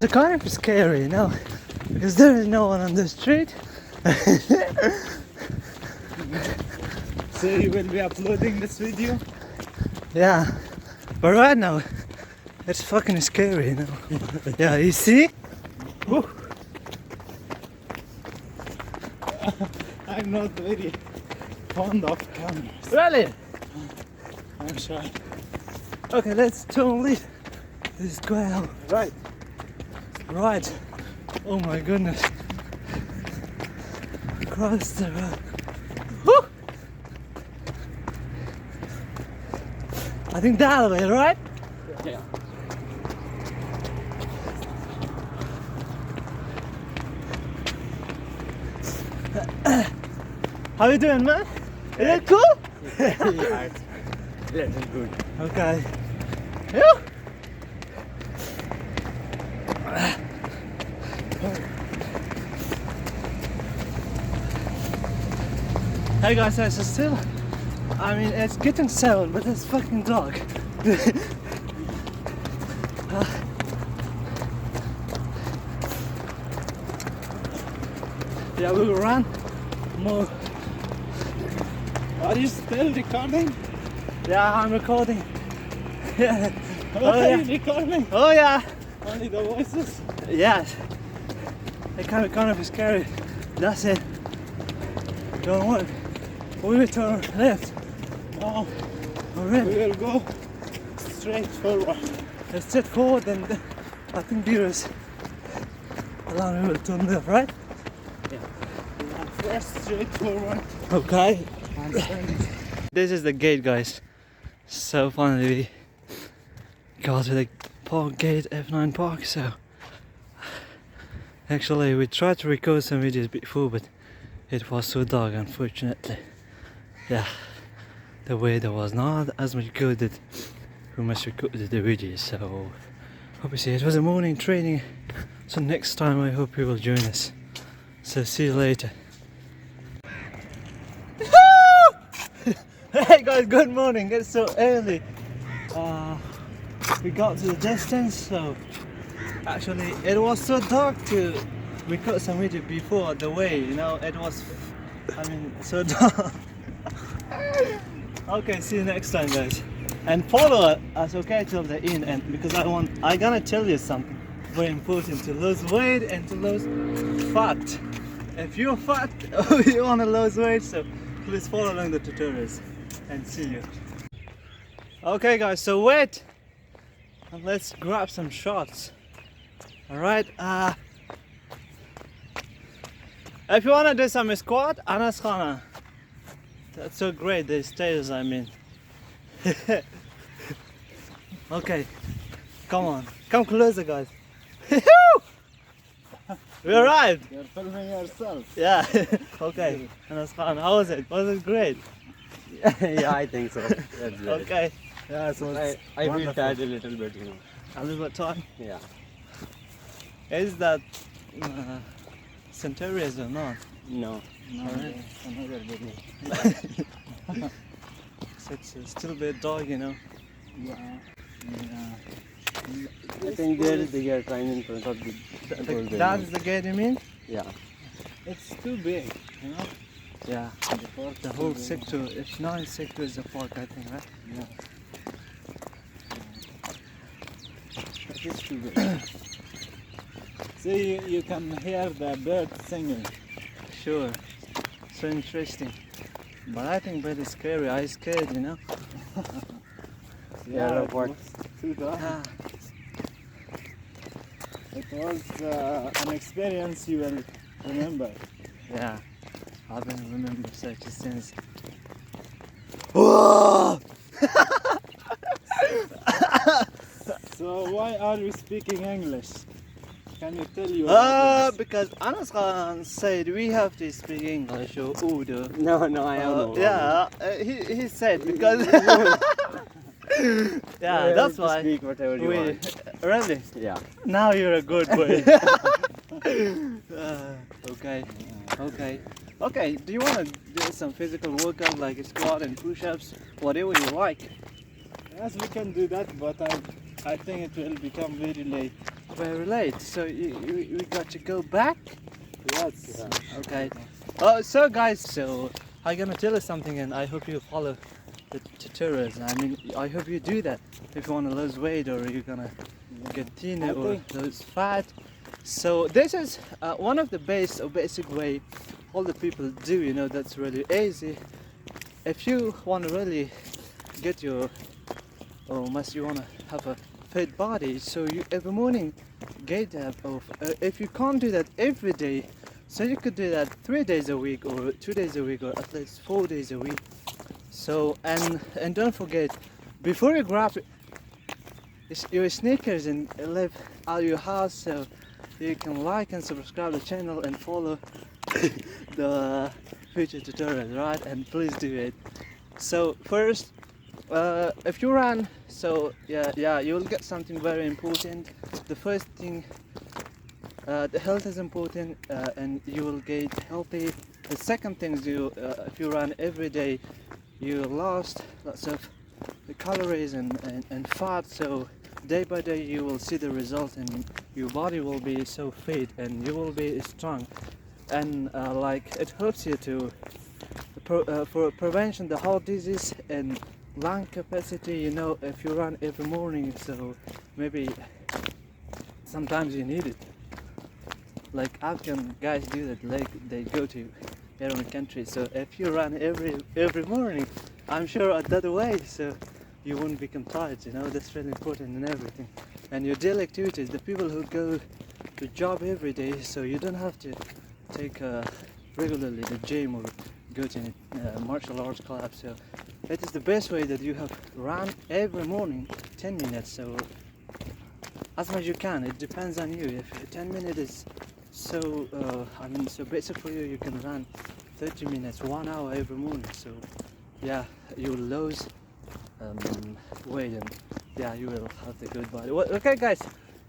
It's kind of scary, you know, because there is no one on the street. So you will be uploading this video? Yeah, but right now it's fucking scary, you know. Yeah, you see? Woo. I'm not very fond of cameras. Really? I'm shy. Okay, let's turn left. This ground. Right. Right. Oh my goodness. Cross the road. Woo! I think that way, right? Yeah. How you doing, man? Is it cool? Yeah, it's good. Okay. Phew. Hey guys, it's still, I mean, it's getting 7, but it's fucking dark. Yeah, we will run more. Are you still recording? Yeah, I'm recording. Yeah. What Oh, are yeah. you recording? Oh yeah. Only the voices? Yes. It kind of scary. That's it. Don't worry. We will turn left. No, Or we right. will go straight forward. Let's step forward and I think there is a lot of will turn left, right? First straight forward. Okay. And then This is the gate, guys. So finally we got to the park gate, F9 Park. So actually we tried to record some videos before, but it was so dark, unfortunately. Yeah, the weather was not as much good that we must record the videos. So obviously it was a morning training. So next time I hope you will join us. So see you later. Hey guys, good morning. It's so early. We got to the distance, so actually it was so dark to record some video before the way, you know, it was, I mean, so dark. Okay, see you next time, guys. And follow us, okay, till the end, and because I gonna tell you something very important, to lose weight and to lose fat. If you're fat or you wanna lose weight, so please follow along the tutorials. And see you. Okay guys, so wait and let's grab some shots. Alright, if you wanna do some squat, Anas Khana. That's so great, the stairs, I mean. Okay, come on, come closer guys. We arrived. you're filming yourself. Yeah. Okay, Anas Khan, how was it? Was it great? Yeah, I think so. That's great. Okay. Yeah, so I feel wonderful. tired a little bit, you know. A little bit time. Yeah. Is that Centaurus or not? No. No, Alright. another video. So it's still a bit dark, you know. Yeah. I think there is the gear trying in front of the gold That's building. the gate, you mean? Yeah. It's too big, you know? Yeah. The park The is whole too big. sector, it's 9 sectors of park, I think, right? Yeah. It is too big. See, you can hear the birds singing. Sure. So interesting. But I think very scary. I scared, you know. Yeah, it what? was too dark. Ah, It was an experience you will remember. yeah. I don't remember such a sense. So why are we speaking English? Can you tell you? Because Anas Khan said we have to speak English or Urdu. No, I don't know. Yeah, he said because yeah, that's why Speak whatever you we want. really. Yeah. Now you're a good boy. Okay, okay. Do you want to do some physical workout like squat and push-ups, whatever you like? Yes, we can do that, but I think it will become very late. Very late. So we got to go back. Yes. Okay. So guys, so I'm gonna tell you something, and I hope you follow the tutorials. I mean, I hope you do that if you want to lose weight or you're gonna get thinner or lose fat. So this is one of the basic way all the people do. You know, that's really easy. If you want to really get your, or must you want to have a fit body, so you every morning get up. If you can't do that every day, so you could do that 3 days a week or 2 days a week or at least 4 days a week. So and don't forget, before you grab your sneakers and leave out your house, so you can like and subscribe the channel and follow the future tutorials, right? And please do it. So first, if you run, so yeah, you will get something very important. The first thing, the health is important, and you will get healthy. The second thing is if you run every day, you lost lots of the calories and fat. So day by day you will see the result, and your body will be so fit and you will be strong, and like it helps you to for prevention the heart disease and lung capacity. You know, if you run every morning, so maybe sometimes you need it. Like Afghan guys do that, like they go to their own country. So if you run every morning, I'm sure at that way, so you won't become tired. You know, that's really important in everything. And your daily activities, the people who go to job every day, so you don't have to take regularly the gym or go to martial arts club. So it is the best way that you have run every morning 10 minutes. So as much as you can, it depends on you. If 10 minutes is so so basic for you, you can run 30 minutes, 1 hour every morning. So yeah, you will lose weight, and yeah, you will have the good body. Okay guys,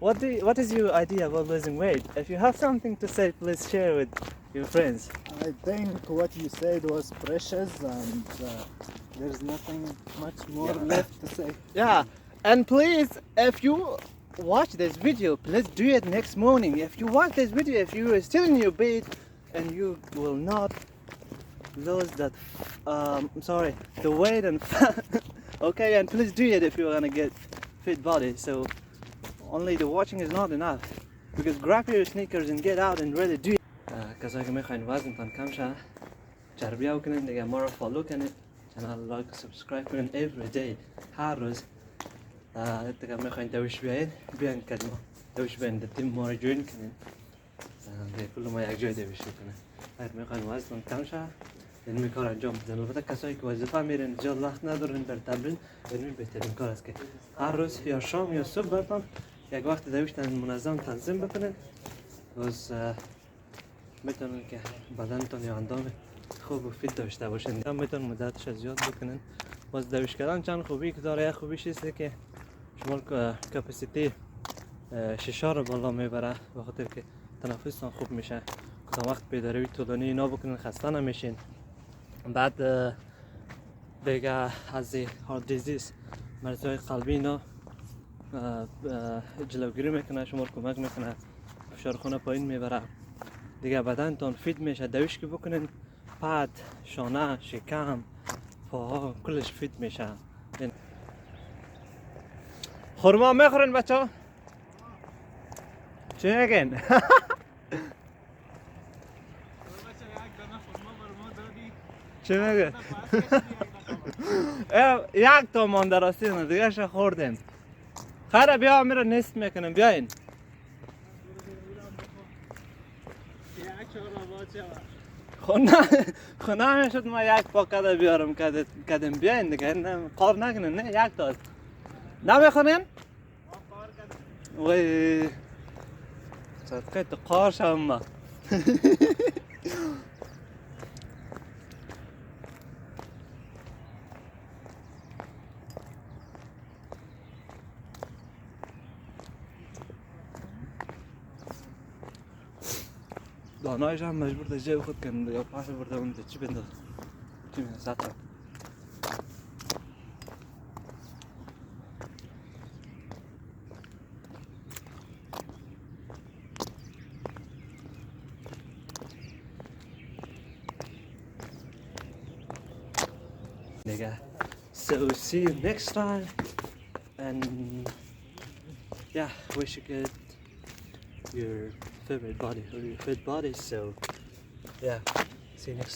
what is your idea about losing weight? If you have something to say, please share with your friends. I think what you said was precious, and there's nothing much more left to say. Yeah, and please, if you watch this video, please do it next morning. If you watch this video, if you are still in your bed and you will not lose that the weight and fat, okay, and please do it if you're gonna get fit body. So only the watching is not enough, because grab your sneakers and get out and really do it. کسایی که میخواین وزنتان کم شه، چربی ها کنین دیگه، ما رو فالو کنین، چنل لایک و سابسکرایب کنین every day، هر روز. دیگه میخواین دوش بیاین کدوم دوش بیاین تیم ما رو جوین کنین، دیگه کل ما یک جای دوش کنین. اگر میخواین وزنتان کم شه، این کار انجام بدین. البته کسایی که وظیفه میرن جا وقت ندارن بر تمرین، این بهترین کار است که هر روز یا شام یا صبح برتان یک وقت دوشتن منظم تنظیم بکنین. روز میتونن که بدنتون یا اندام خوب و فیت داشته باشین. هم میتونن مدتش زیاد بکنن. باز دوش کردن چند خوبی که داره، یک خوبیش است که شما کپاسیتی ششا رو بالا میبره، به خاطر که تنفستان خوب میشه. تا وقت پیداروی طولانی اینا بکنن خسته نمیشین. بعد دیگه از هارت دیزیز، مرضای قلبی اینا جلوگیری میکنه، شما رو کمک میکنه، فشار خون پایین میبره. دیگه بدنتون فیت میشه. دوش که بکنین پد، شانه، شکم، پاها کلش فیت میشه. خورما میخورین بچه ها؟ چی میگین؟ چی میگین؟ یک تا مانده راستی دیگه شو خوردیم. خیره بیا میره نیست میکنیم، بیاین. خونه میشد ما یک پاکت بیارم کدیم بیاین دیگه، قار نکنین. نه یک تا نمیخونین؟ وی صدقه تو قار شم ما. دانایش هم مجبور ده جای خود کنه یا پاس برده اون ده چی بنداز چی بنداز سطح. nigga. So see you next time, and yeah, wish you get your favorite body or your fit body. So yeah, see you next.